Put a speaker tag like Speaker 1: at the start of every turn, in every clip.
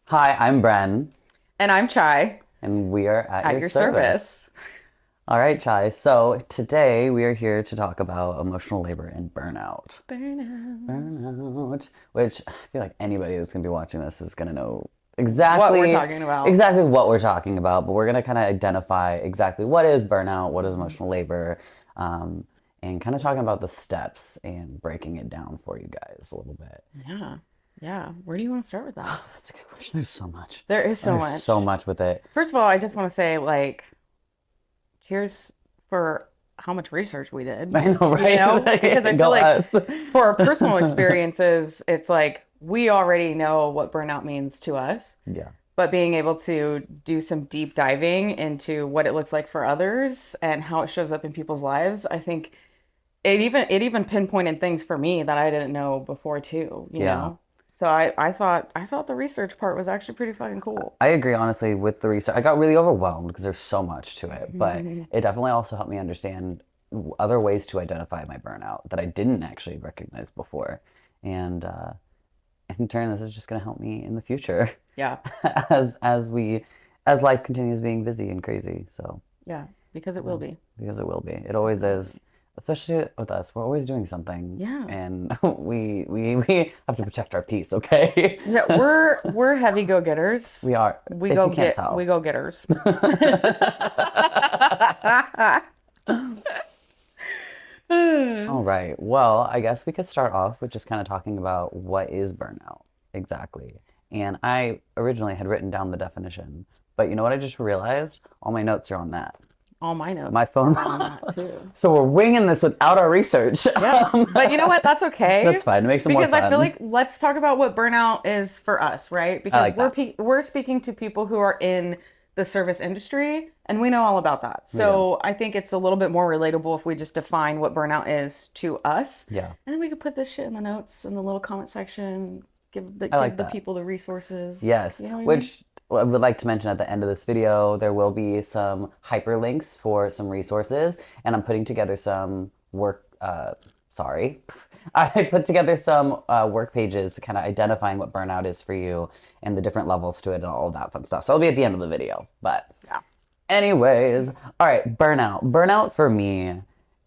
Speaker 1: Hi, I'm Bren,
Speaker 2: And I'm Chy
Speaker 1: and we are at
Speaker 2: at
Speaker 1: your
Speaker 2: your
Speaker 1: service.
Speaker 2: service.
Speaker 1: All right, Chai. So today we are here to talk about emotional labor and burnout.
Speaker 2: Burnout.
Speaker 1: Burnout, which I feel like anybody that's going to be watching this is going to know
Speaker 2: What we're
Speaker 1: exactly
Speaker 2: talking about.
Speaker 1: exactly what we're talking about. But we're going to kind of identify exactly what is burnout, what is emotional labor, um, and kind of talking about the steps and breaking it down for you guys a little bit.
Speaker 2: Yeah. Yeah. Where do you want to start with that?
Speaker 1: That's a good question. There's so much.
Speaker 2: There is so
Speaker 1: There's so
Speaker 2: much.
Speaker 1: much with it.
Speaker 2: First of all, I just want to say, cheers for how much research we did,
Speaker 1: I know,
Speaker 2: because I
Speaker 1: right?
Speaker 2: feel
Speaker 1: Go
Speaker 2: like
Speaker 1: us.
Speaker 2: for our personal experiences, it's like we already know what burnout means to us,
Speaker 1: Yeah.
Speaker 2: but being able to do some deep diving into what it looks like for others and how it shows up in people's lives, I think it even pinpointed things for me that I didn't know before too, you
Speaker 1: Yeah.
Speaker 2: know? So I thought the research part was actually pretty fucking cool.
Speaker 1: I agree, honestly, with the research. I got really overwhelmed because there's so much to it, but it definitely also helped me understand other ways to identify my burnout that I didn't actually recognize before. And in turn, this is just going to help me in the future
Speaker 2: Yeah.
Speaker 1: as life continues being busy and crazy. So,
Speaker 2: Yeah, because it will
Speaker 1: yeah,
Speaker 2: be.
Speaker 1: because it will be. It
Speaker 2: Because
Speaker 1: always
Speaker 2: it will
Speaker 1: is,
Speaker 2: be.
Speaker 1: especially with us. We're always doing something,
Speaker 2: Yeah.
Speaker 1: and we have to protect our peace, okay?
Speaker 2: Yeah, we're heavy go-getters.
Speaker 1: We are,
Speaker 2: We
Speaker 1: if
Speaker 2: go
Speaker 1: you can't
Speaker 2: get we
Speaker 1: tell.
Speaker 2: go getters.
Speaker 1: All right. Well, I guess we could start off with just kind of talking about what is burnout exactly. And I originally had written down the definition, but you know what I just realized? All my notes are on that.
Speaker 2: All my
Speaker 1: My
Speaker 2: notes
Speaker 1: phone.
Speaker 2: are on that too.
Speaker 1: So we're winging this without our research.
Speaker 2: Yeah. But you know what? That's okay
Speaker 1: That's fine. It makes it more
Speaker 2: because I feel
Speaker 1: fun.
Speaker 2: like let's talk about what burnout is for us, right?
Speaker 1: I
Speaker 2: Because
Speaker 1: like that.
Speaker 2: we're speaking to people who are in the service industry and we know all about that.
Speaker 1: We do.
Speaker 2: So I think it's a little bit more relatable if we just define what burnout is to us.
Speaker 1: Yeah.
Speaker 2: And then we could put this shit in the notes in the little comment section,
Speaker 1: I like
Speaker 2: give the
Speaker 1: that.
Speaker 2: people the resources.
Speaker 1: Yes,
Speaker 2: You know what I mean?
Speaker 1: which I would like to mention at the end of this video, there will be some hyperlinks for some resources, and I'm putting together some sorry. I put together some work pages kind of identifying what burnout is for you and the different levels to it and all of that fun stuff. So it'll be at the end of the video. But
Speaker 2: Yeah.
Speaker 1: anyways, all right, burnout. Burnout for me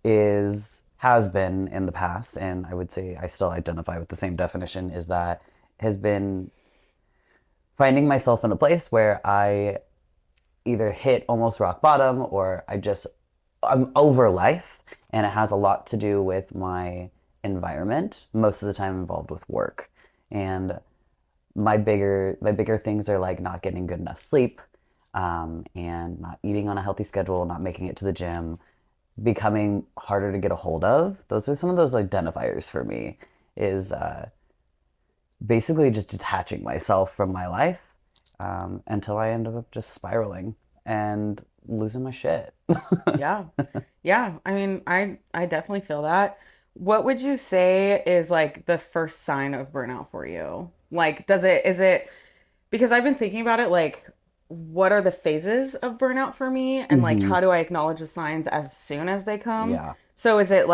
Speaker 1: has been in the past, and I would say I still identify with the same definition, is that has been finding myself in a place where I either hit almost rock bottom or I'm over life, and it has a lot to do with my environment, most of the time involved with work. And my bigger things are like not getting good enough sleep, and not eating on a healthy schedule, not making it to the gym, becoming harder to get a hold of. Those are some of those identifiers for me. Is basically just detaching myself from my life, until I end up just spiraling and losing my shit.
Speaker 2: Yeah. Yeah. I mean, I definitely feel that. What would you say is like the first sign of burnout for you? Like, is it, because I've been thinking about it, like, what are the phases of burnout for me? And like,
Speaker 1: Hmm.
Speaker 2: how do I acknowledge the signs as soon as they come?
Speaker 1: Yeah.
Speaker 2: So is it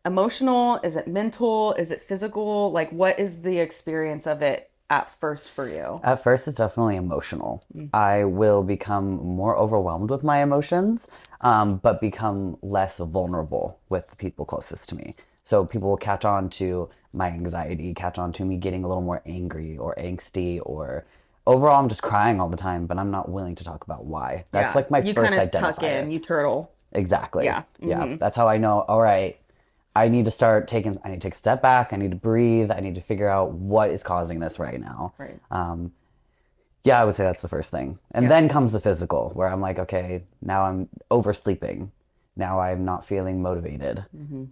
Speaker 2: emotional? Is it mental? Is it physical? Like, what is the experience of it at first for you?
Speaker 1: At first, it's definitely emotional.
Speaker 2: Mm.
Speaker 1: I will become more overwhelmed with my emotions, but become less vulnerable with the people closest to me. So people will catch on to my anxiety, catch on to me getting a little more angry or angsty, or overall, I'm just crying all the time, but I'm not willing to talk about why. That's
Speaker 2: Yeah.
Speaker 1: like my
Speaker 2: You kind
Speaker 1: first
Speaker 2: of tuck
Speaker 1: identifier.
Speaker 2: in, you turtle.
Speaker 1: Exactly.
Speaker 2: Yeah.
Speaker 1: Yeah.
Speaker 2: Hmm.
Speaker 1: That's how I know, all right, I need to take a step back. I need to breathe. I need to figure out what is causing this right now.
Speaker 2: Right.
Speaker 1: Yeah, I would say that's the first thing. And
Speaker 2: Yeah.
Speaker 1: then comes the physical, where I'm like, okay, now I'm oversleeping. Now I'm not feeling motivated.
Speaker 2: Hmm.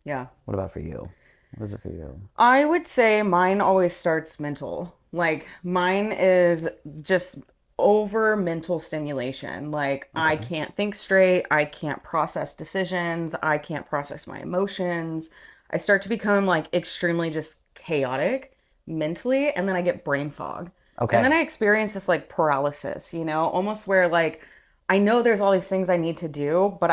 Speaker 2: Yeah.
Speaker 1: What about for you? What is it for you?
Speaker 2: I would say mine always starts mental. Like mine is just over mental stimulation. Like I
Speaker 1: Okay.
Speaker 2: can't think straight. I can't process decisions. I can't process my emotions. I start to become like extremely just chaotic mentally, and then I get brain fog. And then
Speaker 1: Okay.
Speaker 2: I experience this like paralysis, almost where like I know there's all these things I need to do, but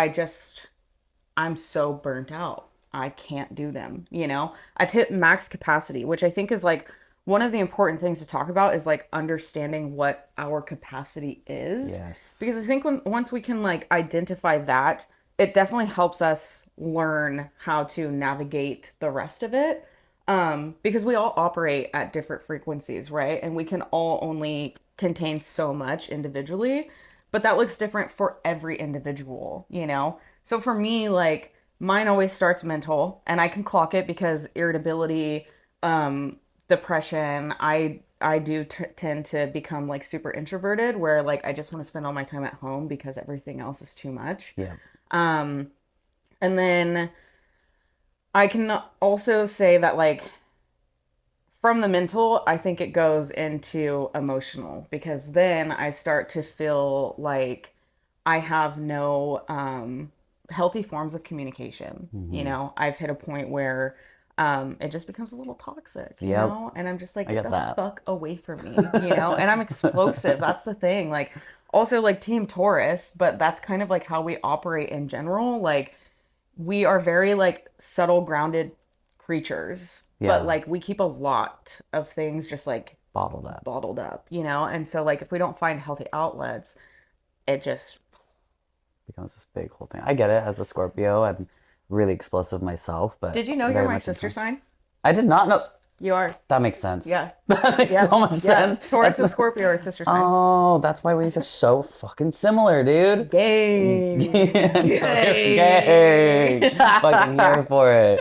Speaker 2: I'm so burnt out. I can't do them. I've hit max capacity, which I think is like one of the important things to talk about is like understanding what our capacity is.
Speaker 1: Yes.
Speaker 2: Because I think once we can like identify that, it definitely helps us learn how to navigate the rest of it. Because we all operate at different frequencies, right? And we can all only contain so much individually, but that looks different for every individual, you know? So for me, like mine always starts mental and I can clock it because irritability, depression, I do tend to become like super introverted where like I just want to spend all my time at home because everything else is too much.
Speaker 1: Yeah.
Speaker 2: Um, and then I can also say that like from the mental, I think it goes into emotional because then I start to feel like I have no healthy forms of communication. You
Speaker 1: Mm-hmm.
Speaker 2: know, I've hit a point where it just becomes a little toxic, you
Speaker 1: Yep.
Speaker 2: know, and I'm just like,
Speaker 1: I
Speaker 2: get
Speaker 1: get
Speaker 2: the
Speaker 1: that.
Speaker 2: fuck away from me, you know, and I'm explosive. That's the thing. Like, also like Team Taurus, but that's kind of like how we operate in general. Like, we are very like subtle, grounded creatures, but
Speaker 1: Yeah.
Speaker 2: like we keep a lot of things just like
Speaker 1: Bottled up.
Speaker 2: bottled up, you know? And so like if we don't find healthy outlets, it just
Speaker 1: Becomes this big whole thing. I get it. As a Scorpio, I'm really explosive myself, but
Speaker 2: Did you know you're
Speaker 1: very
Speaker 2: my
Speaker 1: much
Speaker 2: sister
Speaker 1: into.
Speaker 2: sign?
Speaker 1: I did not know.
Speaker 2: You are.
Speaker 1: That makes sense.
Speaker 2: Yeah.
Speaker 1: That makes
Speaker 2: Yeah.
Speaker 1: so much
Speaker 2: Yeah.
Speaker 1: sense.
Speaker 2: Taurus
Speaker 1: That's
Speaker 2: and
Speaker 1: not.
Speaker 2: Scorpio are sister signs.
Speaker 1: Oh, that's why we're just so fucking similar, dude.
Speaker 2: Gang.
Speaker 1: I'm so
Speaker 2: Gang.
Speaker 1: gay. Fucking here for it.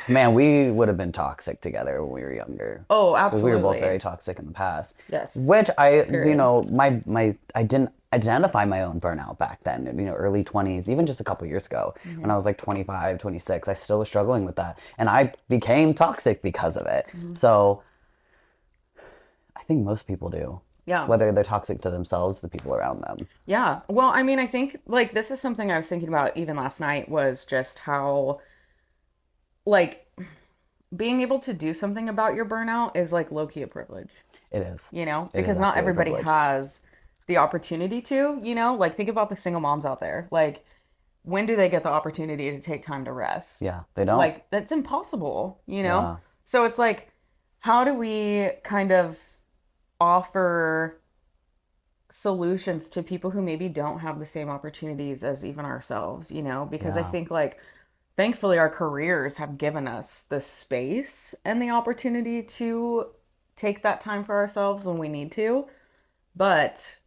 Speaker 1: Man, we would have been toxic together when we were younger.
Speaker 2: Oh,
Speaker 1: Because we were both
Speaker 2: absolutely.
Speaker 1: very toxic in the past.
Speaker 2: Yes.
Speaker 1: Which
Speaker 2: Period.
Speaker 1: I didn't identify my own burnout back then, early 20s, even just a couple years ago when I was like 25, 26. I still was struggling with that. And I became toxic because of it.
Speaker 2: Mhm.
Speaker 1: So I think most people do.
Speaker 2: Yeah.
Speaker 1: Whether they're toxic to themselves, the people around them.
Speaker 2: Yeah. Well, I mean, I think like this is something I was thinking about even last night was just how like being able to do something about your burnout is like low key a privilege,
Speaker 1: It is.
Speaker 2: you know,
Speaker 1: It is
Speaker 2: because not
Speaker 1: absolutely a
Speaker 2: everybody
Speaker 1: privilege.
Speaker 2: has the opportunity to, you know, like think about the single moms out there. Like, when do they get the opportunity to take time to rest?
Speaker 1: Yeah, they don't.
Speaker 2: Like, that's impossible, you know?
Speaker 1: Yeah.
Speaker 2: So it's like, how do we kind of offer solutions to people who maybe don't have the same opportunities as even ourselves, you know? Because I
Speaker 1: Yeah.
Speaker 2: think like thankfully our careers have given us the space and the opportunity to take that time for ourselves when we need to. But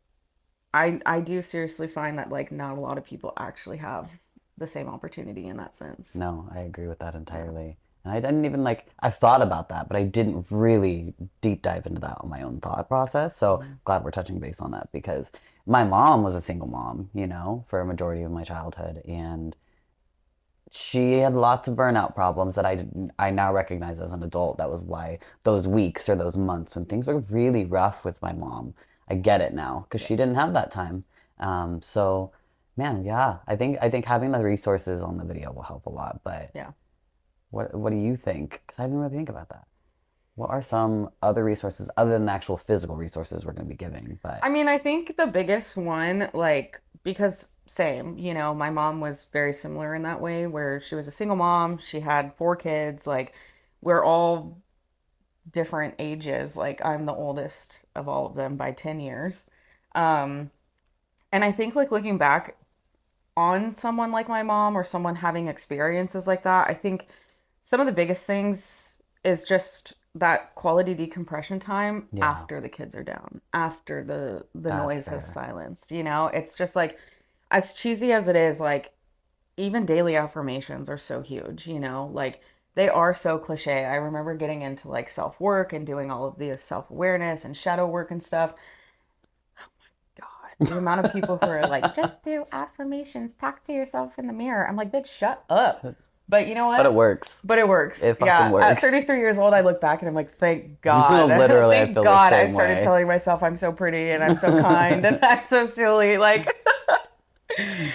Speaker 2: I do seriously find that like not a lot of people actually have the same opportunity in that sense.
Speaker 1: No, I agree with that
Speaker 2: Yeah.
Speaker 1: entirely. And I didn't even I've thought about that, but I didn't really deep dive into that on my own thought process. So
Speaker 2: Mhm.
Speaker 1: glad we're touching base on that because my mom was a single mom, for a majority of my childhood. And she had lots of burnout problems that I now recognize as an adult. That was why those weeks or those months when things were really rough with my mom, I get it now because
Speaker 2: Yeah.
Speaker 1: she didn't have that time. So, man, yeah, I think having the resources on the video will help a lot. But
Speaker 2: Yeah.
Speaker 1: what do you think? Because I didn't really think about that. What are some other resources other than the actual physical resources we're going to be giving? But
Speaker 2: I mean, I think the biggest one, like, because same, you know, my mom was very similar in that way, where she was a single mom, she had four kids, like, we're all different ages. Like, I'm the oldest of all of them by 10 years. Um, and I think, like, looking back on someone like my mom or someone having experiences like that, I think some of the biggest things is just that quality decompression time
Speaker 1: yeah,
Speaker 2: after the kids are down, after the
Speaker 1: that's
Speaker 2: noise has
Speaker 1: fair.
Speaker 2: silenced, you know? It's just like as cheesy as it is, like even daily affirmations are so huge, you know? Like they are so cliche. I remember getting into like self-work and doing all of the self-awareness and shadow work and stuff. God, the amount of people who are like, just do affirmations, talk to yourself in the mirror. I'm like, bitch, shut up. But you know
Speaker 1: But it
Speaker 2: what?
Speaker 1: works.
Speaker 2: But it works.
Speaker 1: It fucking
Speaker 2: Yeah. At
Speaker 1: works.
Speaker 2: 33 years old, I look back and I'm like, thank God.
Speaker 1: Literally, I
Speaker 2: Thank
Speaker 1: feel the
Speaker 2: God I
Speaker 1: same
Speaker 2: started
Speaker 1: way.
Speaker 2: telling myself I'm so pretty and I'm so kind and I'm so silly. Like,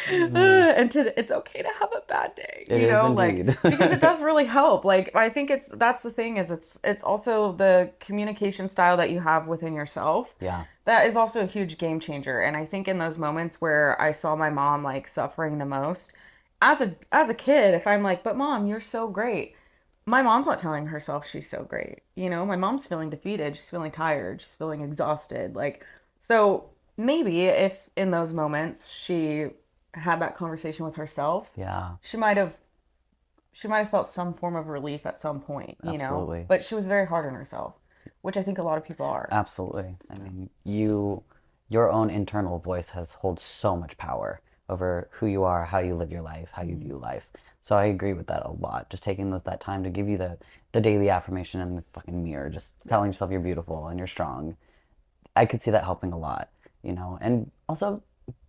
Speaker 2: and it's okay to have a bad day,
Speaker 1: It
Speaker 2: you
Speaker 1: is
Speaker 2: know, like
Speaker 1: indeed.
Speaker 2: because it does really help. Like I think that's the thing is it's also the communication style that you have within yourself.
Speaker 1: Yeah.
Speaker 2: That is also a huge game changer. And I think in those moments where I saw my mom like suffering the most, as a kid, if I'm like, but mom, you're so great. my mom's not telling herself she's so great. You know, my mom's feeling defeated, she's feeling tired, she's feeling exhausted. Like, so maybe if in those moments she had that conversation with herself,
Speaker 1: Yeah,
Speaker 2: she might have she might have felt some form of relief at some point, you know.
Speaker 1: absolutely.
Speaker 2: But she was very hard on herself, which I think a lot of people are.
Speaker 1: Absolutely. I mean, your own internal voice has holds so much power over who you are, how you live your life, how you
Speaker 2: Mhm.
Speaker 1: view life. So I agree with that a lot. Just taking that time to give you the daily affirmation in the fucking mirror, just
Speaker 2: Yeah.
Speaker 1: telling yourself you're beautiful and you're strong. I could see that helping a lot, and also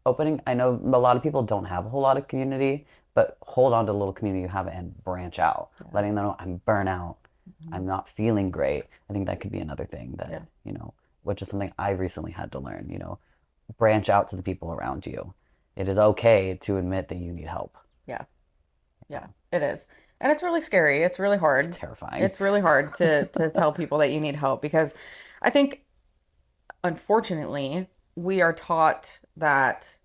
Speaker 1: opening. I know a lot of people don't have a whole lot of community, but hold on to the little community you have and branch out,
Speaker 2: Yeah.
Speaker 1: letting them know I'm burnout,
Speaker 2: Mhm.
Speaker 1: I'm not feeling great. I think that could be another thing
Speaker 2: Yeah.
Speaker 1: which is something I recently had to learn, branch out to the people around you. It is okay to admit that you need help.
Speaker 2: Yeah. Yeah. It is. And it's really scary. It's really
Speaker 1: It's
Speaker 2: hard.
Speaker 1: terrifying.
Speaker 2: It's really hard to tell people that you need help because I think unfortunately, we are taught that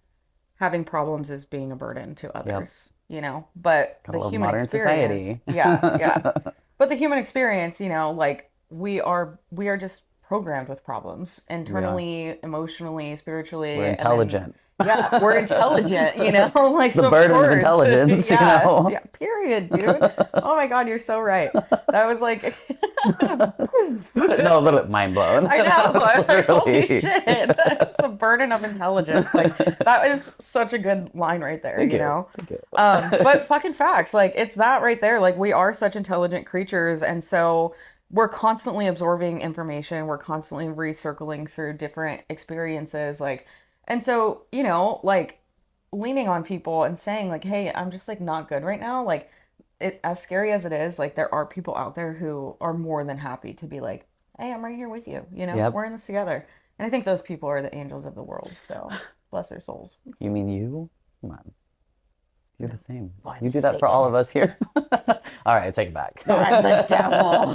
Speaker 2: having problems is being a burden to
Speaker 1: Yep.
Speaker 2: others, you know, but
Speaker 1: Gotta
Speaker 2: the
Speaker 1: love
Speaker 2: human
Speaker 1: modern
Speaker 2: experience,
Speaker 1: society.
Speaker 2: yeah, yeah. But the human experience, you know, like we are just programmed with problems
Speaker 1: We are.
Speaker 2: internally, emotionally,
Speaker 1: We're
Speaker 2: spiritually, and then
Speaker 1: intelligent.
Speaker 2: yeah, we're intelligent, you know,
Speaker 1: It's
Speaker 2: like
Speaker 1: the
Speaker 2: so of
Speaker 1: burden of
Speaker 2: course.
Speaker 1: intelligence,
Speaker 2: Yeah, yeah, period, dude. Oh my God, you're so right. That was like poof.
Speaker 1: No, a little bit mind blown.
Speaker 2: I know.
Speaker 1: That's
Speaker 2: I was like, holy
Speaker 1: literally.
Speaker 2: shit. That's the burden of intelligence. Like, that is such a good line right there,
Speaker 1: Thank
Speaker 2: you
Speaker 1: you.
Speaker 2: know?
Speaker 1: Thank you.
Speaker 2: But fucking facts. Like, it's that right there. Like, we are such intelligent creatures. And so we're constantly absorbing information. We're constantly recircling through different experiences. Like, and so, you know, like, leaning on people and saying, like, hey, I'm just like not good right now. Like, it as scary as it is, like there are people out there who are more than happy to be like, hey, I'm right here with you. You know,
Speaker 1: Yep.
Speaker 2: we're in this together. And I think those people are the angels of the world. So bless their souls.
Speaker 1: You mean you? Come on. You're
Speaker 2: No,
Speaker 1: the same.
Speaker 2: I'm
Speaker 1: You do that for all
Speaker 2: Satan.
Speaker 1: of us here. All right, take it back.
Speaker 2: I'm the devil.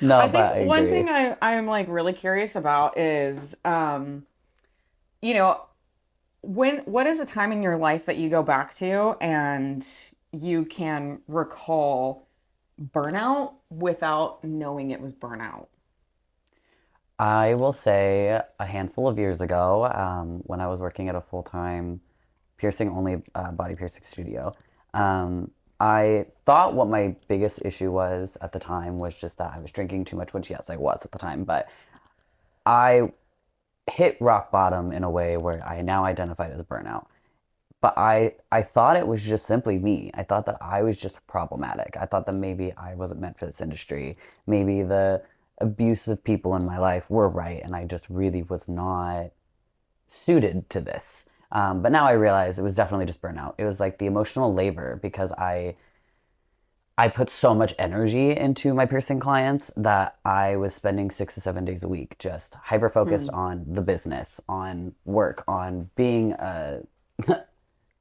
Speaker 1: No,
Speaker 2: I think
Speaker 1: but I
Speaker 2: one
Speaker 1: agree.
Speaker 2: thing I'm like really curious about is, you know, what is a time in your life that you go back to and you can recall burnout without knowing it was burnout?
Speaker 1: I will say a handful of years ago, when I was working at a full-time piercing only body piercing studio, I thought what my biggest issue was at the time was just that I was drinking too much, which yes, I was at the time, but I hit rock bottom in a way where I now identified as burnout. But I thought it was just simply me. I thought that I was just problematic. I thought that maybe I wasn't meant for this industry. Maybe the abusive people in my life were right, and I just really was not suited to this. But now I realize it was definitely just burnout. It was like the emotional labor because I put so much energy into my piercing clients that I was spending 6 to 7 days a week just hyper focused
Speaker 2: Hmm.
Speaker 1: on the business, on work, on being a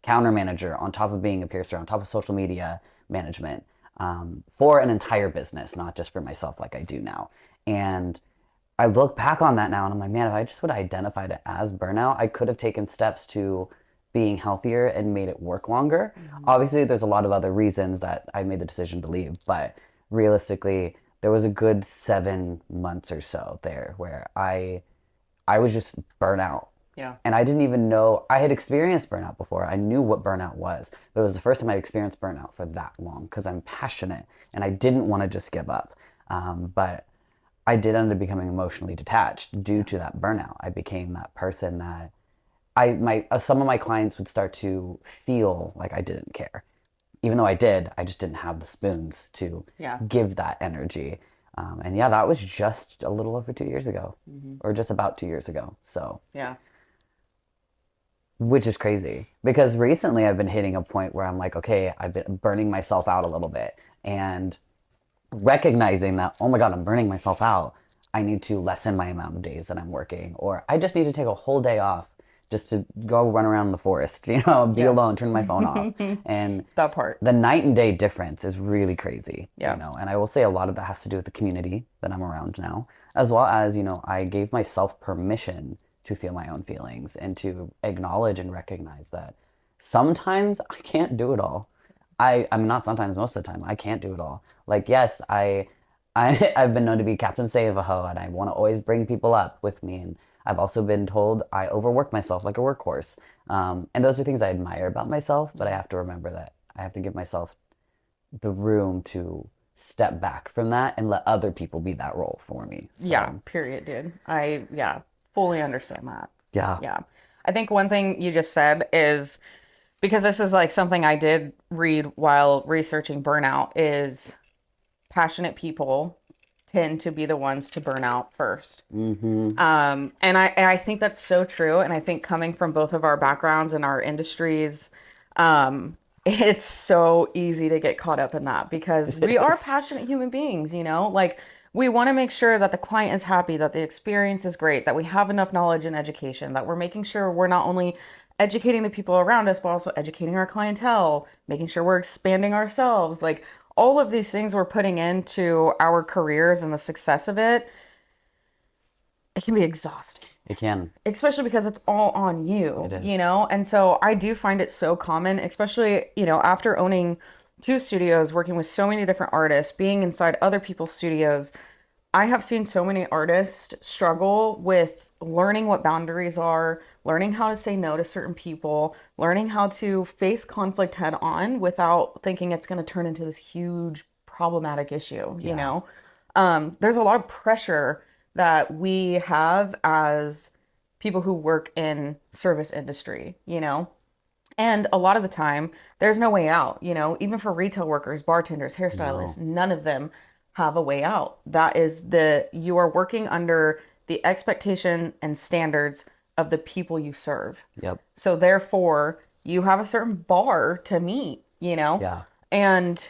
Speaker 1: counter manager, on top of being a piercer, on top of social media management, for an entire business, not just for myself like I do now. And I look back on that now and I'm like, man, if I just would have identified it as burnout, I could have taken steps to being healthier and made it work longer.
Speaker 2: Hmm.
Speaker 1: Obviously, there's a lot of other reasons that I made the decision to leave, but realistically, there was a good 7 months or so there where I was just burnt out.
Speaker 2: Yeah.
Speaker 1: And I didn't even know I had experienced burnout before. I knew what burnout was, but it was the first time I'd experienced burnout for that long because I'm passionate and I didn't want to just give up. But I did end up becoming emotionally detached due
Speaker 2: Yeah.
Speaker 1: to that burnout. I became that person that some of my clients would start to feel like I didn't care. Even though I did, I just didn't have the spoons to
Speaker 2: Yeah.
Speaker 1: give that energy. And yeah, that was just a little over 2 years ago,
Speaker 2: Hmm.
Speaker 1: or just about 2 years ago. So,
Speaker 2: Yeah.
Speaker 1: which is crazy because recently I've been hitting a point where I'm like, okay, I've been burning myself out a little bit and recognizing that, oh my God, I'm burning myself out. I need to lessen my amount of days that I'm working, or I just need to take a whole day off just to go run around the forest, be
Speaker 2: Yeah.
Speaker 1: alone, turn my phone off. And
Speaker 2: That part.
Speaker 1: the night and day difference is really crazy,
Speaker 2: Yeah.
Speaker 1: and I will say a lot of that has to do with the community that I'm around now, as well as, I gave myself permission to feel my own feelings and to acknowledge and recognize that sometimes I can't do it all. I'm not sometimes, most of the time. I can't do it all. Like, yes, I've been known to be Captain Save a Ho, and I want to always bring people up with me. And I've also been told I overwork myself like a workhorse. And those are things I admire about myself, but I have to remember that I have to give myself the room to step back from that and let other people be that role for me.
Speaker 2: Yeah,
Speaker 1: So,
Speaker 2: period, dude. Yeah, fully understand that.
Speaker 1: yeah,
Speaker 2: Yeah. I think one thing you just said is because this is like something I did read while researching burnout is passionate people tend to be the ones to burn out first. And I think that's so true. And I think coming from both of our backgrounds and our industries, it's so easy to get caught up in that because
Speaker 1: it
Speaker 2: we are
Speaker 1: is.
Speaker 2: passionate human beings, you know? Like we want to make sure that the client is happy, that the experience is great, that we have enough knowledge and education, that we're making sure we're not only educating the people around us, but also educating our clientele, making sure we're expanding ourselves. Like all of these things we're putting into our careers and the success of it, it can be exhausting,
Speaker 1: It can.
Speaker 2: especially because it's all on
Speaker 1: It
Speaker 2: you, you
Speaker 1: is.
Speaker 2: know? And so I do find it so common, especially, you know, after owning two studios, working with so many different artists, being inside other people's studios, I have seen so many artists struggle with learning what boundaries are, learning how to say no to certain people, learning how to face conflict head on without thinking it's going to turn into this huge problematic issue, you
Speaker 1: Yeah.
Speaker 2: know? There's a lot of pressure that we have as people who work in service industry, you know? And a lot of the time, there's no way out, you know, even for retail workers, bartenders, hairstylists,
Speaker 1: No.
Speaker 2: none of them have a way out. That is you are working under the expectation and standards of the people you serve.
Speaker 1: Yep.
Speaker 2: So therefore, you have a certain bar to meet, you know?
Speaker 1: Yeah.
Speaker 2: And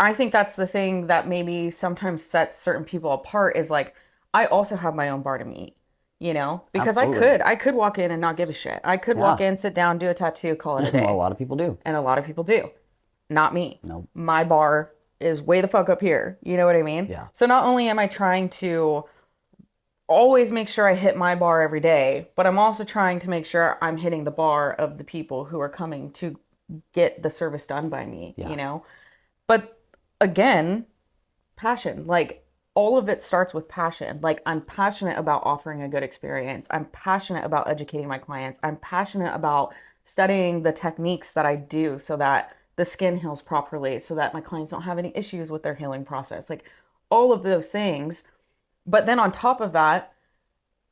Speaker 2: I think that's the thing that maybe sometimes sets certain people apart is like, I also have my own bar to meet, you know? Because
Speaker 1: Absolutely.
Speaker 2: I could walk in and not give a shit. I could walk
Speaker 1: Yeah.
Speaker 2: in, sit down, do a tattoo, call it a
Speaker 1: Well, a
Speaker 2: day.
Speaker 1: lot of people do.
Speaker 2: And a lot of people do. Not me.
Speaker 1: Nope.
Speaker 2: My bar is way the fuck up here. You know what I mean?
Speaker 1: Yeah.
Speaker 2: So not only am I trying to always make sure I hit my bar every day, but I'm also trying to make sure I'm hitting the bar of the people who are coming to get the service done by me,
Speaker 1: Yeah.
Speaker 2: you know? But again, passion. Like all of it starts with passion. Like I'm passionate about offering a good experience. I'm passionate about educating my clients. I'm passionate about studying the techniques that I do so that the skin heals properly, so that my clients don't have any issues with their healing process. Like all of those things. But then on top of that,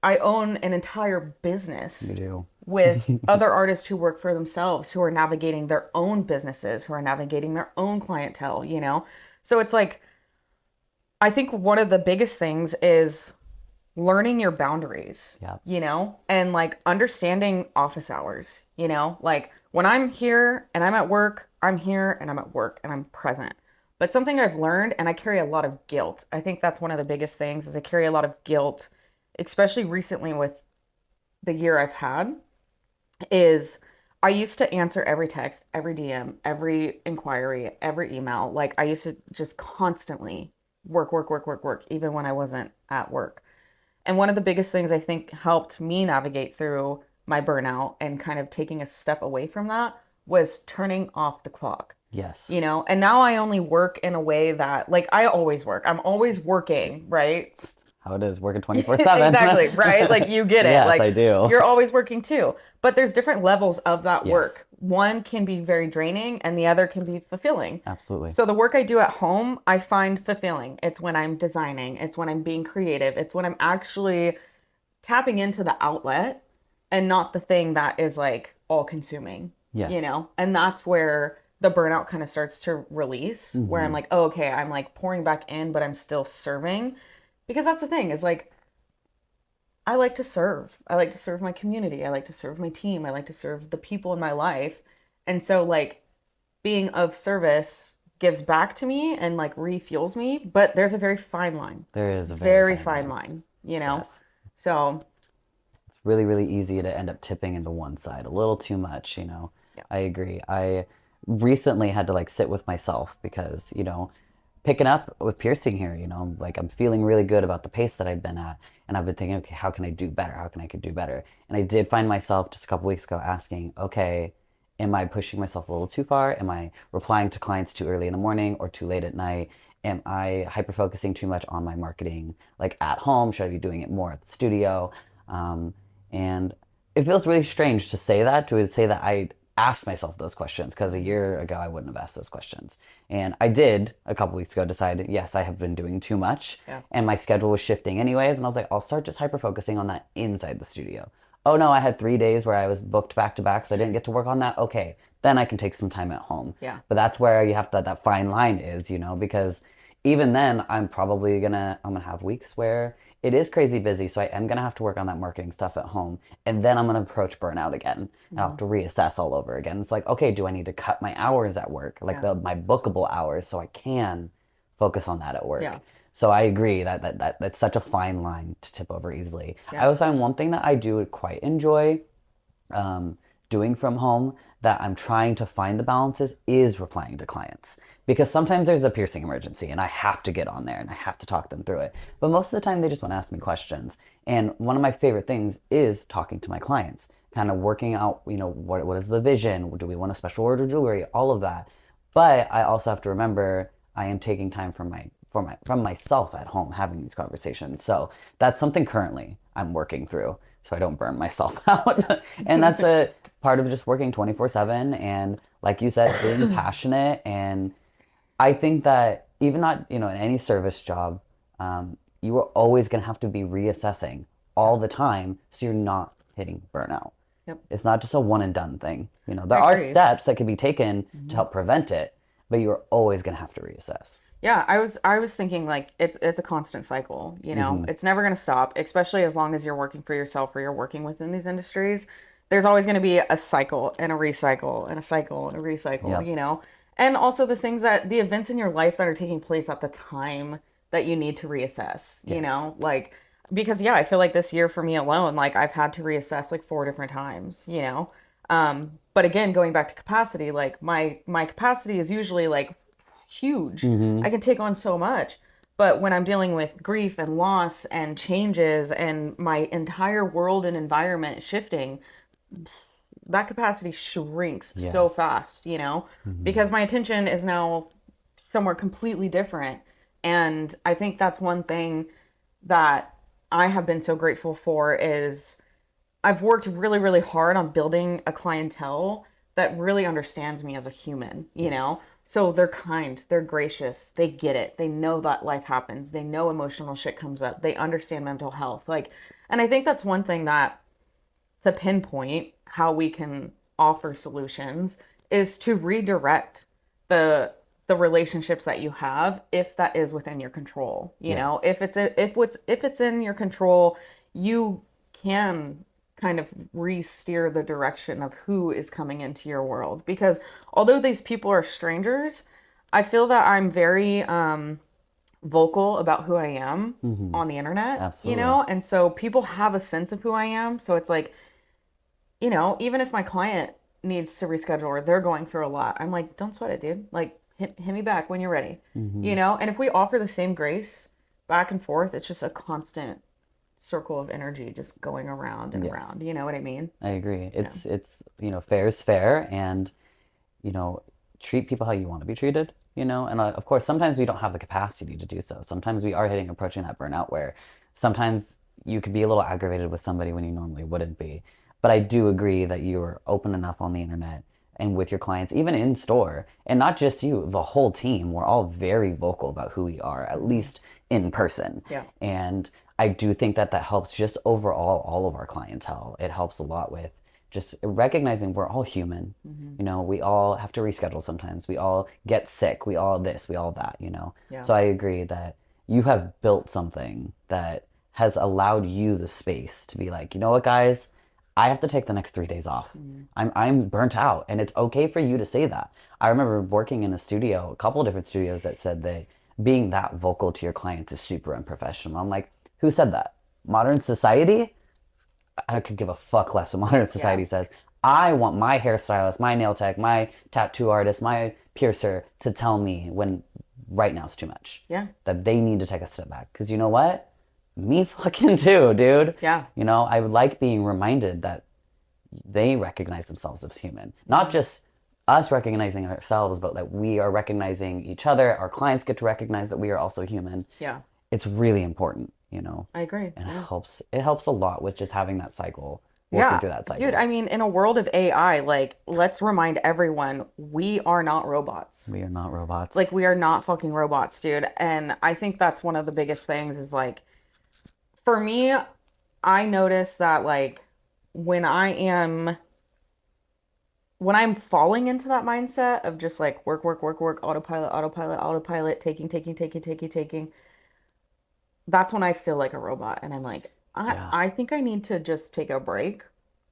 Speaker 2: I own an entire business
Speaker 1: You do.
Speaker 2: with other artists who work for themselves, who are navigating their own businesses, who are navigating their own clientele, you know? So it's like, I think one of the biggest things is learning your boundaries,
Speaker 1: Yeah.
Speaker 2: you know, and like understanding office hours, you know, like when I'm here and I'm at work, I'm here and I'm at work and I'm present. But something I've learned, and I carry a lot of guilt. I think that's one of the biggest things is I carry a lot of guilt, especially recently with the year I've had, is I used to answer every text, every DM, every inquiry, every email. Like I used to just constantly work, work, work, work, work, even when I wasn't at work. And one of the biggest things I think helped me navigate through my burnout and kind of taking a step away from that was turning off the clock,
Speaker 1: Yes.
Speaker 2: you know? And now I only work in a way that, like, I always work. I'm always working, right?
Speaker 1: It's how it is working 24/7.
Speaker 2: Exactly, right? Like you get it.
Speaker 1: Yes,
Speaker 2: Like
Speaker 1: I do.
Speaker 2: you're always working too. But there's different levels of that
Speaker 1: Yes.
Speaker 2: work. One can be very draining and the other can be fulfilling.
Speaker 1: Absolutely.
Speaker 2: So the work I do at home, I find fulfilling. It's when I'm designing, it's when I'm being creative, it's when I'm actually tapping into the outlet and not the thing that is like all consuming, you
Speaker 1: Yes.
Speaker 2: know? And that's where the burnout kind of starts to release, where I'm like, oh, okay, I'm like pouring back in, but I'm still serving. Because that's the thing is like, I like to serve. I like to serve my community. I like to serve my team. I like to serve the people in my life. And so, like, being of service gives back to me and like refuels me, but there's a very fine line,
Speaker 1: There is a very
Speaker 2: very
Speaker 1: fine
Speaker 2: fine
Speaker 1: line.
Speaker 2: line, you know?
Speaker 1: Yes.
Speaker 2: So,
Speaker 1: It's really, really easy to end up tipping into one side a little too much, you know.
Speaker 2: yeah.
Speaker 1: I agree. I recently had to like sit with myself because, picking up with piercing here, like I'm feeling really good about the pace that I've been at. And I've been thinking, okay, how can I do better? How can I could do better? And I did find myself just a couple weeks ago asking, okay, Am I pushing myself a little too far? Am I replying to clients too early in the morning or too late at night? Am I hyper focusing too much on my marketing, like at home? Should I be doing it more at the studio? And it feels really strange to say that I asked myself those questions, because a year ago I wouldn't have asked those questions. And I did a couple weeks ago decide, yes, I have been doing too much,
Speaker 2: Yeah.
Speaker 1: and my schedule was shifting anyways. And I was like, I'll start just hyper focusing on that inside the studio. Oh no, I had 3 days where I was booked back to back, so I didn't get to work on that. Okay, then I can take some time at home.
Speaker 2: Yeah.
Speaker 1: But that's where you have to, that fine line is, because even then I'm gonna have weeks where it is crazy busy, so I am gonna have to work on that marketing stuff at home, and then I'm gonna approach burnout again, and I'll have to reassess all over again. It's like, okay, do I need to cut my hours at work, like my bookable hours, so I can focus on that at work?
Speaker 2: Yeah.
Speaker 1: So I agree that's such a fine line to tip over easily. I always find one thing that I do quite enjoy doing from home, that I'm trying to find the balances, is replying to clients. Because sometimes there's a piercing emergency and I have to get on there and I have to talk them through it. But most of the time they just want to ask me questions. And one of my favorite things is talking to my clients, kind of working out, what is the vision? Do we want a special order jewelry? All of that. But I also have to remember I am taking time from myself at home having these conversations. So that's something currently I'm working through, so I don't burn myself out. And that's a part of just working 24/7, and like you said, being passionate. And I think that even not, in any service job, you are always going to have to be reassessing all the time, so you're not hitting burnout.
Speaker 2: Yep.
Speaker 1: It's not just a one and done thing. There
Speaker 2: I
Speaker 1: are
Speaker 2: agree.
Speaker 1: steps that can be taken to help prevent it, but you're always going to have to reassess.
Speaker 2: Yeah, I was thinking like it's a constant cycle, It's never going to stop, especially as long as you're working for yourself or you're working within these industries. There's always going to be a cycle and a recycle and a cycle and a recycle,
Speaker 1: Yep.
Speaker 2: And also the events in your life that are taking place at the time that you need to reassess,
Speaker 1: Yes.
Speaker 2: like because I feel like this year for me alone, like I've had to reassess like 4 different times, But again, going back to capacity, like my capacity is usually like huge.
Speaker 1: Mm-hmm.
Speaker 2: I can take on so much. But when I'm dealing with grief and loss and changes and my entire world and environment shifting, that capacity shrinks so
Speaker 1: Yes.
Speaker 2: fast,
Speaker 1: Mm-hmm.
Speaker 2: because my attention is now somewhere completely different. And I think that's one thing that I have been so grateful for is I've worked really, really hard on building a clientele that really understands me as a human,
Speaker 1: Yes.
Speaker 2: So they're kind, they're gracious, they get it. They know that life happens. They know emotional shit comes up. They understand mental health. And I think that's one thing that to pinpoint how we can offer solutions is to redirect the relationships that you have, if that is within your control.
Speaker 1: Yes.
Speaker 2: If it's in your control, you can kind of re-steer the direction of who is coming into your world. Because although these people are strangers, I feel that I'm very vocal about who I am
Speaker 1: Mm-hmm.
Speaker 2: on the internet,
Speaker 1: Absolutely.
Speaker 2: and so people have a sense of who I am. So it's like, even if my client needs to reschedule or they're going through a lot, I'm like, don't sweat it, dude. Like, hit me back when you're ready,
Speaker 1: Mm-hmm.
Speaker 2: And if we offer the same grace back and forth, it's just a constant circle of energy just going around and
Speaker 1: Yes.
Speaker 2: around. You know what I mean?
Speaker 1: I agree.
Speaker 2: Yeah.
Speaker 1: It's fair is fair, and you know treat people how you want to be treated. And of course sometimes we don't have the capacity to do so. Sometimes we are approaching that burnout where sometimes you could be a little aggravated with somebody when you normally wouldn't be. But I do agree that you are open enough on the internet and with your clients, even in store, and not just you, the whole team. We're all very vocal about who we are, at least in person.
Speaker 2: Yeah.
Speaker 1: And I do think that helps just overall all of our clientele. It helps a lot with just recognizing we're all human. We all have to reschedule sometimes. We all get sick. We all this, we all that.
Speaker 2: Yeah.
Speaker 1: So I agree that you have built something that has allowed you the space to be like, you know what, guys, I have to take the next 3 days off. I'm burnt out, and it's okay for you to say that. I remember working in a studio, a couple of different studios, that said that being that vocal to your clients is super unprofessional. I'm like, who said that? Modern society? I could give a fuck less what modern society
Speaker 2: Yeah.
Speaker 1: says. I want my hairstylist, my nail tech, my tattoo artist, my piercer to tell me when right now it's too much.
Speaker 2: Yeah.
Speaker 1: That they need to take a step back. Because you know what? Me fucking too, dude.
Speaker 2: Yeah.
Speaker 1: I would like being reminded that they recognize themselves as human. Not just us recognizing ourselves, but that we are recognizing each other. Our clients get to recognize that we are also human.
Speaker 2: Yeah.
Speaker 1: It's really important, you know.
Speaker 2: I agree.
Speaker 1: And
Speaker 2: Yeah.
Speaker 1: it helps a lot with just having that cycle, working
Speaker 2: Yeah.
Speaker 1: through that
Speaker 2: Dude,
Speaker 1: cycle.
Speaker 2: I mean, in a world of AI, like, let's remind everyone we are not robots.
Speaker 1: We are not robots.
Speaker 2: Like, we are not fucking robots, dude. And I think that's one of the biggest things is like, for me, I notice that, like, when I am, when I'm falling into that mindset of just like work, work, work, work, autopilot, autopilot, autopilot, taking, that's when I feel like a robot. And I'm like,
Speaker 1: Yeah.
Speaker 2: I think I need to just take a break.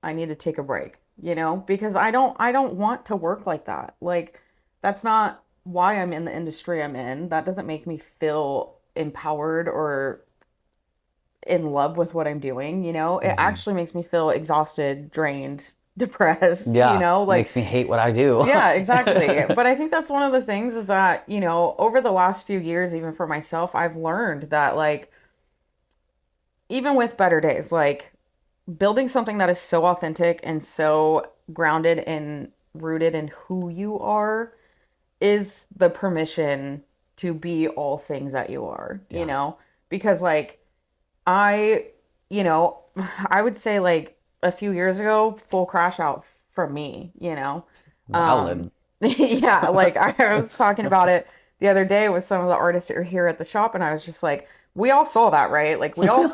Speaker 2: I need to take a break, you know, because I don't want to work like that. Like, that's not why I'm in the industry I'm in. That doesn't make me feel empowered or in love with what I'm doing, you know? It
Speaker 1: Hmm.
Speaker 2: actually makes me feel exhausted, drained, depressed, you
Speaker 1: Yeah.
Speaker 2: know? Like,
Speaker 1: Makes me hate what I do.
Speaker 2: yeah, exactly. But I think that's one of the things is that, you know, over the last few years, even for myself, I've learned that, like, even with better days, like, building something that is so authentic and so grounded and rooted in who you are is the permission to be all things that you are, you
Speaker 1: Yeah.
Speaker 2: know? Because, like, I, you know, I would say like a few years ago, full crash out from me, you know.
Speaker 1: Valid.
Speaker 2: Yeah, like I was talking about it the other day with some of the artists that are here at the shop, and I was just like, we all saw that, right? Like we all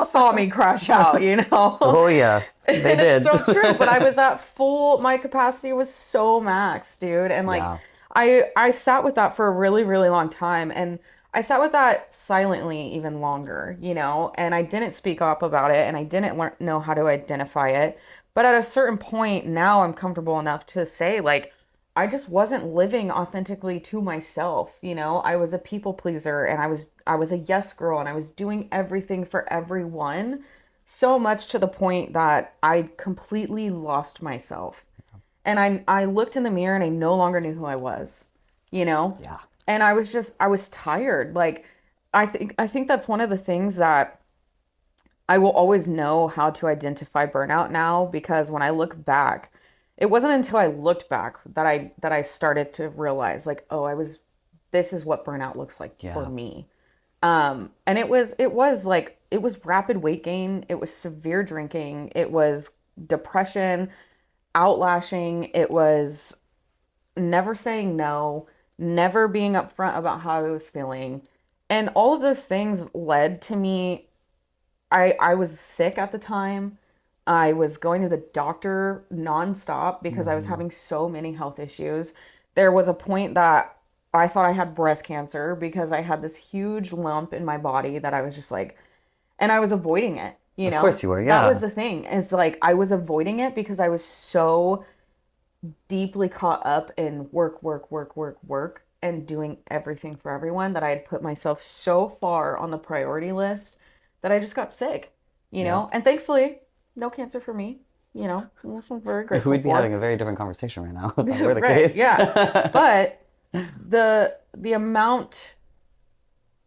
Speaker 2: saw me crash out, you know.
Speaker 1: Oh yeah, they
Speaker 2: And it's
Speaker 1: did.
Speaker 2: so true, but I was at full, my capacity was so max, dude. And like
Speaker 1: Yeah.
Speaker 2: I sat with that for a really, really long time. And I sat with that silently even longer, you know, and I didn't speak up about it and I didn't know how to identify it. But at a certain point, now I'm comfortable enough to say, like, I just wasn't living authentically to myself, you know. I was a people pleaser and I was a yes girl and I was doing everything for everyone so much to the point that I completely lost myself. And I looked in the mirror and I no longer knew who I was, you know?
Speaker 1: Yeah.
Speaker 2: And I was tired. Like I think that's one of the things that I will always know how to identify burnout now because when I look back, it wasn't until I looked back that I started to realize like, oh, I was this is what burnout looks like for
Speaker 1: Yeah.
Speaker 2: me. And it was rapid weight gain, it was severe drinking, it was depression, outlashing, it was never saying no, never being upfront about how I was feeling. And all of those things led to me. I was sick at the time. I was going to the doctor nonstop because I was
Speaker 1: Hmm.
Speaker 2: having so many health issues. There was a point that I thought I had breast cancer because I had this huge lump in my body that I was just like, and I was avoiding it, you
Speaker 1: Of
Speaker 2: know?
Speaker 1: course you were.
Speaker 2: That was
Speaker 1: Yeah.
Speaker 2: the thing, is like I was avoiding it because I was so deeply caught up in work, work, work, work, work, and doing everything for everyone that I had put myself so far on the priority list that I just got sick, you know?
Speaker 1: Yep.
Speaker 2: And thankfully, no cancer for me, you know, which I'm very grateful
Speaker 1: We'd be having
Speaker 2: for.
Speaker 1: a very different conversation right now if that were the
Speaker 2: Right,
Speaker 1: case.
Speaker 2: yeah. But the amount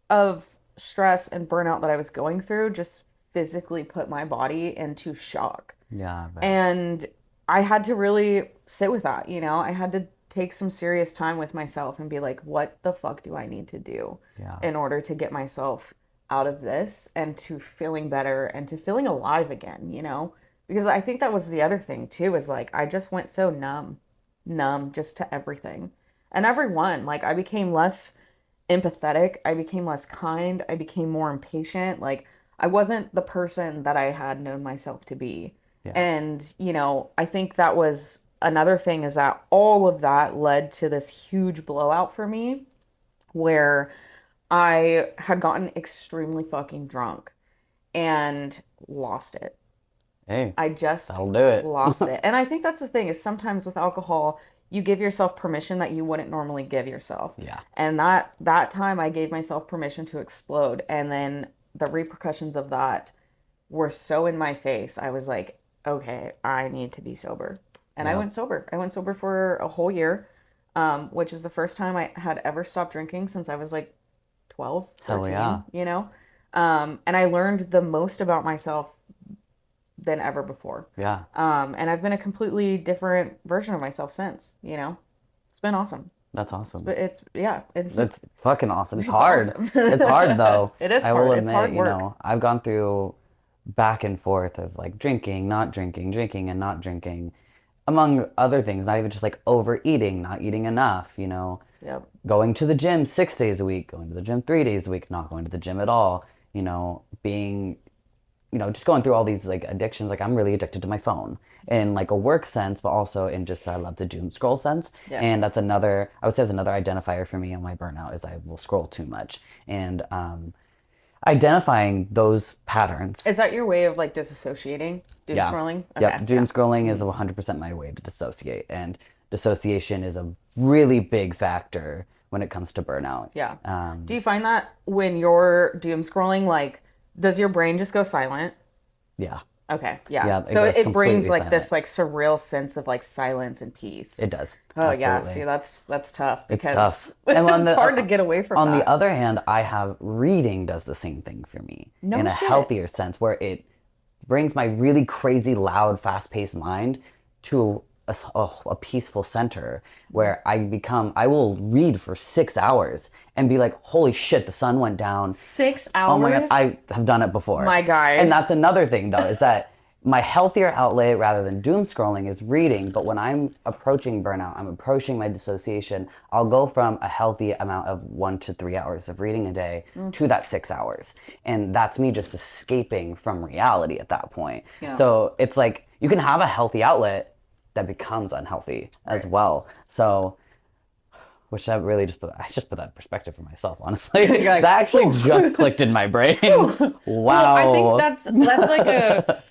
Speaker 2: of stress and burnout that I was going through just physically put my body into shock.
Speaker 1: Yeah, but
Speaker 2: And I had to really sit with that, you know? I had to take some serious time with myself and be like, what the fuck do I need to do
Speaker 1: yeah.
Speaker 2: in order to get myself out of this and to feeling better and to feeling alive again, you know? Because I think that was the other thing too, is like I just went so numb just to everything and everyone. Like I became less empathetic, I became less kind, I became more impatient. Like I wasn't the person that I had known myself to be.
Speaker 1: Yeah.
Speaker 2: And, you know, I think that was another thing is that all of that led to this huge blowout for me where I had gotten extremely fucking drunk and lost it.
Speaker 1: Hey,
Speaker 2: I just
Speaker 1: that'll do it.
Speaker 2: lost it. And I think that's the thing is sometimes with alcohol, you give yourself permission that you wouldn't normally give yourself.
Speaker 1: Yeah.
Speaker 2: And that time I gave myself permission to explode. And then the repercussions of that were so in my face. I was like, okay, I need to be sober. And I
Speaker 1: Yep.
Speaker 2: went sober. I went sober for a whole year, which is the first time I had ever stopped drinking since I was like 12,
Speaker 1: Hell
Speaker 2: 13.
Speaker 1: yeah.
Speaker 2: You know? And I learned the most about myself than ever before.
Speaker 1: Yeah.
Speaker 2: And I've been a completely different version of myself since, you know. It's been awesome.
Speaker 1: That's awesome.
Speaker 2: But it's yeah,
Speaker 1: That's fucking awesome. It's
Speaker 2: it's
Speaker 1: hard.
Speaker 2: awesome.
Speaker 1: It's hard though.
Speaker 2: It is
Speaker 1: I will
Speaker 2: hard. It's
Speaker 1: admit,
Speaker 2: hard work.
Speaker 1: I've gone through back and forth of like drinking, not drinking, drinking and not drinking, among other things, not even just like overeating, not eating enough,
Speaker 2: Yep.
Speaker 1: going to the gym 6 days a week, going to the gym 3 days a week, not going to the gym at all, being just going through all these like addictions. Like I'm really addicted to my phone in like a work sense, but also in just I love to doom scroll sense.
Speaker 2: Yeah.
Speaker 1: And that's I would say is another identifier for me on my burnout is I will scroll too much. And identifying those patterns.
Speaker 2: Is that your way of like disassociating? Doom
Speaker 1: Yeah.
Speaker 2: scrolling?
Speaker 1: Yep.
Speaker 2: Okay.
Speaker 1: Doom
Speaker 2: Yeah.
Speaker 1: scrolling is 100% my way to dissociate. And dissociation is a really big factor when it comes to burnout.
Speaker 2: Yeah. Do you find that when you're doom scrolling, like, does your brain just go silent?
Speaker 1: Yeah.
Speaker 2: Okay. Yeah.
Speaker 1: Yeah, it
Speaker 2: So
Speaker 1: goes
Speaker 2: it brings
Speaker 1: completely
Speaker 2: like this
Speaker 1: silent.
Speaker 2: like surreal sense of like silence and peace.
Speaker 1: It does.
Speaker 2: Oh yeah.
Speaker 1: Absolutely.
Speaker 2: See, that's tough
Speaker 1: It's
Speaker 2: because
Speaker 1: tough.
Speaker 2: it's hard to get away from
Speaker 1: On
Speaker 2: that.
Speaker 1: the other hand, I have reading does the same thing for me
Speaker 2: No
Speaker 1: in a
Speaker 2: shit.
Speaker 1: healthier sense where it brings my really crazy, loud, fast-paced mind to a peaceful center where I will read for 6 hours and be like, holy shit, the sun went down.
Speaker 2: 6 hours?
Speaker 1: Oh my God, I have done it before.
Speaker 2: My guy.
Speaker 1: And that's another thing though, is that my healthier outlet rather than doom scrolling is reading. But when I'm approaching burnout, I'm approaching my dissociation, I'll go from a healthy amount of 1 to 3 hours of reading a day to that 6 hours. And that's me just escaping from reality at that point.
Speaker 2: Yeah.
Speaker 1: So it's like you can have a healthy outlet that becomes unhealthy as well. So which that really I just put that in perspective for myself, honestly.
Speaker 2: You're like,
Speaker 1: that actually just clicked in my brain. Wow.
Speaker 2: Well, I think that's like a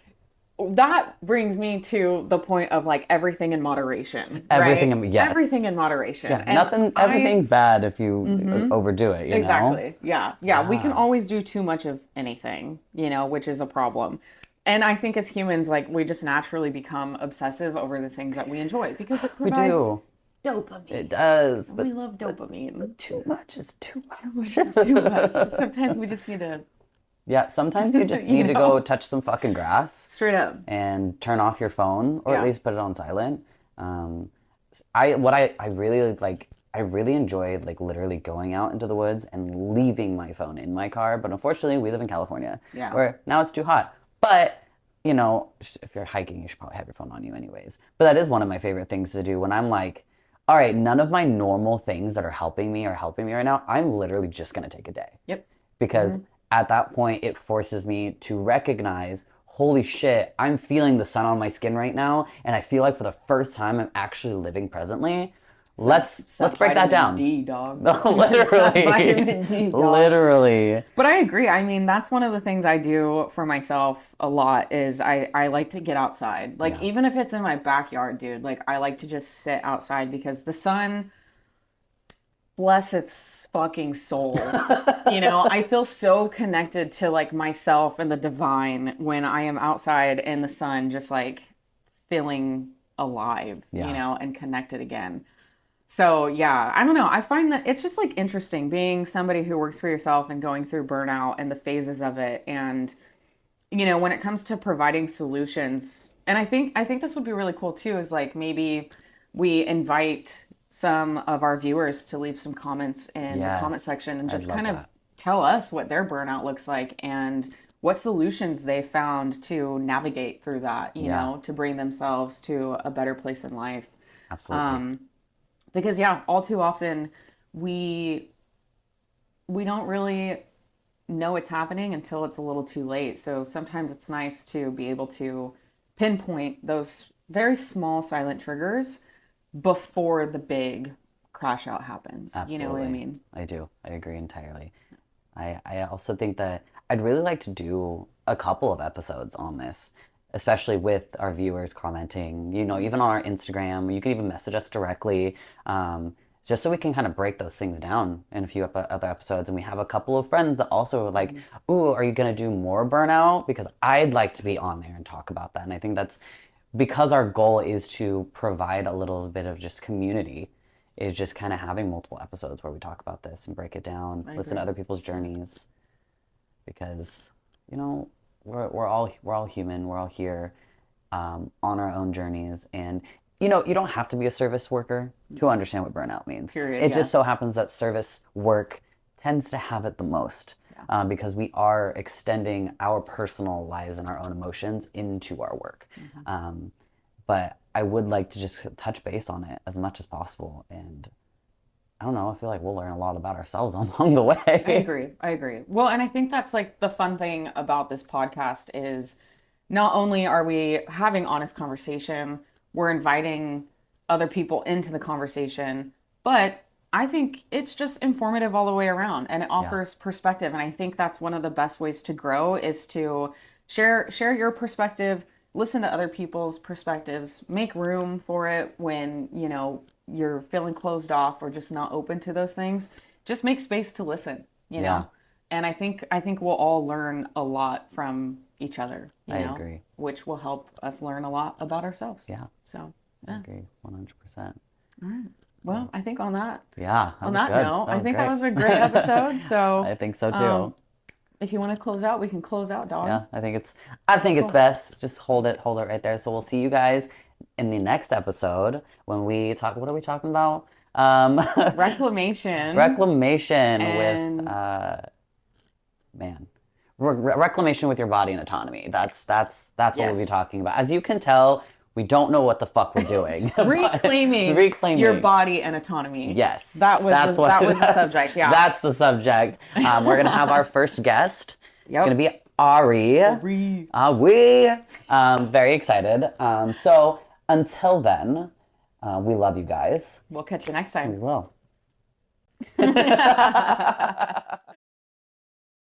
Speaker 2: that brings me to the point of like everything in moderation.
Speaker 1: Everything
Speaker 2: right?
Speaker 1: yes.
Speaker 2: Everything in moderation.
Speaker 1: Yeah,
Speaker 2: And
Speaker 1: everything's bad if you overdo it, you know?
Speaker 2: Exactly. Yeah. Yeah. We can always do too much of anything, which is a problem. And I think as humans, like we just naturally become obsessive over the things that we enjoy because it
Speaker 1: We
Speaker 2: provides
Speaker 1: do.
Speaker 2: dopamine.
Speaker 1: It does, but
Speaker 2: We love dopamine.
Speaker 1: too much is too much.
Speaker 2: It's just too much. Sometimes we just need to
Speaker 1: Yeah, sometimes you just
Speaker 2: You
Speaker 1: need to
Speaker 2: know?
Speaker 1: go touch some fucking grass
Speaker 2: straight up.
Speaker 1: and turn off your phone, or at
Speaker 2: Yeah.
Speaker 1: least put it on silent. I really like. I really enjoyed like literally going out into the woods and leaving my phone in my car. But unfortunately, we live in California,
Speaker 2: Yeah.
Speaker 1: where now it's too hot. But if you're hiking, you should probably have your phone on you anyways. But that is one of my favorite things to do when I'm like, all right, none of my normal things that are helping me right now. I'm literally just gonna take a day.
Speaker 2: Yep.
Speaker 1: Because at that point it forces me to recognize, holy shit, I'm feeling the sun on my skin right now, and I feel like for the first time I'm actually living presently. Let's break that down.
Speaker 2: D, dog.
Speaker 1: Literally.
Speaker 2: Vitamin D, dog.
Speaker 1: Literally.
Speaker 2: But I agree. I mean, that's one of the things I do for myself a lot is I like to get outside. Like even if it's in my backyard, dude, like I like to just sit outside because the sun, bless its fucking soul. I feel so connected to like myself and the divine when I am outside in the sun, just like feeling alive,
Speaker 1: Yeah.
Speaker 2: and connected again. So yeah, I don't know. I find that it's just like interesting being somebody who works for yourself and going through burnout and the phases of it. And, when it comes to providing solutions, and I think this would be really cool too, is like maybe we invite some of our viewers to leave some comments in the comment
Speaker 1: Yes,
Speaker 2: section and
Speaker 1: I'd
Speaker 2: just
Speaker 1: love
Speaker 2: kind of
Speaker 1: that.
Speaker 2: tell us what their burnout looks like and what solutions they found to navigate through that, to bring themselves to a better place in life.
Speaker 1: Absolutely.
Speaker 2: Because yeah, all too often we don't really know it's happening until it's a little too late. So sometimes it's nice to be able to pinpoint those very small silent triggers before the big crash out happens.
Speaker 1: Absolutely.
Speaker 2: You know what I mean?
Speaker 1: I do. I agree entirely. I also think that I'd really like to do a couple of episodes on this, especially with our viewers commenting, even on our Instagram. You can even message us directly, just so we can kind of break those things down in a few other episodes. And we have a couple of friends that also are like, ooh, are you going to do more burnout? Because I'd like to be on there and talk about that. And I think that's because our goal is to provide a little bit of just community, is just kind of having multiple episodes where we talk about this and break it down, listen to other people's journeys. Because, we're all human. We're all here on our own journeys, and you don't have to be a service worker to understand what burnout means.
Speaker 2: Period,
Speaker 1: It
Speaker 2: yeah.
Speaker 1: just so happens that service work tends to have it the most because we are extending our personal lives and our own emotions into our work. But I would like to just touch base on it as much as possible, and I don't know. I feel like we'll learn a lot about ourselves along the way.
Speaker 2: I agree. I agree. Well, and I think that's like the fun thing about this podcast is not only are we having honest conversation, we're inviting other people into the conversation, but I think it's just informative all the way around and it offers perspective. And I think that's one of the best ways to grow is to share your perspective, listen to other people's perspectives, make room for it when, you're feeling closed off or just not open to those things. Just make space to listen, you
Speaker 1: Yeah.
Speaker 2: know? And I think we'll all learn a lot from each other,
Speaker 1: I agree.
Speaker 2: which will help us learn a lot about ourselves.
Speaker 1: Yeah,
Speaker 2: So,
Speaker 1: I
Speaker 2: yeah.
Speaker 1: agree 100%.
Speaker 2: Well, I think on that
Speaker 1: Yeah,
Speaker 2: on
Speaker 1: was
Speaker 2: that
Speaker 1: good.
Speaker 2: note,
Speaker 1: That
Speaker 2: I
Speaker 1: was
Speaker 2: think that
Speaker 1: great.
Speaker 2: was a great episode. So,
Speaker 1: I think so too.
Speaker 2: if you want to close out, we can close out, dog.
Speaker 1: Yeah, I think it's best. Just hold it right there. So we'll see you guys in the next episode when we talk. What are we talking about?
Speaker 2: Reclamation.
Speaker 1: Reclamation
Speaker 2: And-
Speaker 1: with man. Reclamation with your body and autonomy. That's what we'll be
Speaker 2: Yes.
Speaker 1: talking about. As you can tell, we don't know what the fuck we're doing. but-
Speaker 2: Reclaiming your body and autonomy.
Speaker 1: Yes,
Speaker 2: That was
Speaker 1: that's
Speaker 2: that was the subject. Yeah.
Speaker 1: That's the subject. We're gonna have our first guest. It's
Speaker 2: Yep.
Speaker 1: gonna be Ari. Very excited. So until then, we love you guys.
Speaker 2: We'll catch you next
Speaker 1: We
Speaker 2: time.
Speaker 1: will.